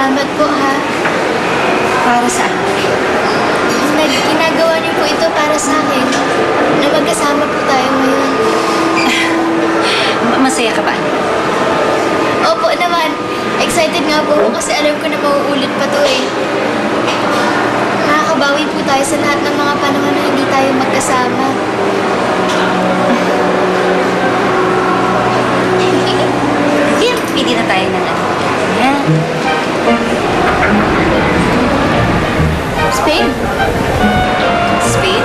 Salamat po, ha. Para saan? Ginagawa niyo po ito para sa akin. Na magkasama po tayo ngayon. Masaya ka ba? Opo naman. Excited nga po ako kasi alam ko na mauulit pa to eh. Makakabawi po tayo sa lahat ng mga panahon na hindi tayo magkasama. Here, pili na tayo ng ano. Yan. Spain? Spain?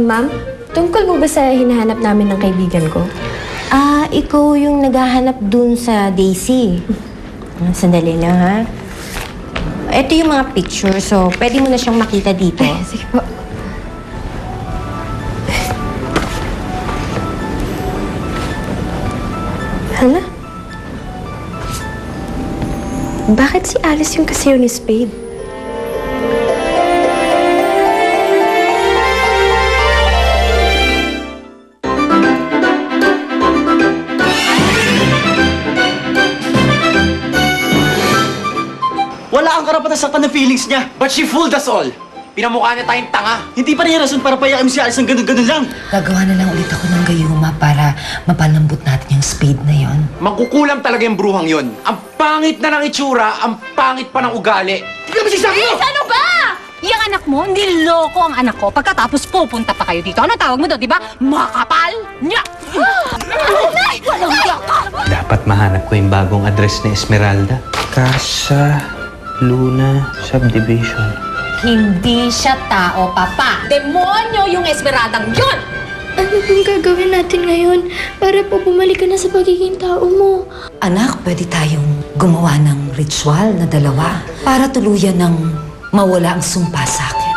Ma'am, tungkol mo ba sa hinahanap namin ng kaibigan ko? Ikaw yung naghahanap dun sa Daisy. Sandali lang, ha? Ito yung mga picture, so pwede mo na siyang makita dito. Sige po. Hala? Bakit si Alice yung kasayo ni Spade? Wala kang karapatan saktan ng feelings niya. But she fooled us all. Pinamukha niya tayong tanga. Hindi pa rin rason para payakin mo si Alice ng ganun-ganun lang. Gagawa na lang ulit ako ng gayuma para mapalambot natin yung Spade na yon. Magkukulam talaga yung bruhang yon. Ang pangit na ng itsura, ang pangit pa ng ugali. Hindi ka masasabi mo! Ano ba? Yung anak mo, niloko ang anak ko. Pagkatapos pupunta pa kayo dito. Ano tawag mo doon, di ba? Makapal! Nya! Ay! Walang yakap! Dapat mahanap ko yung bagong address ni Esmeralda. Casa Luna Subdivision. Hindi siya tao, papa. Demonyo yung Esmeraldang yun! Ano pong gagawin natin ngayon para po bumalik ka na sa pagiging tao mo? Anak, pwede tayong gumawa ng ritual na dalawa para tuluyan ng mawala ang sumpa sa akin.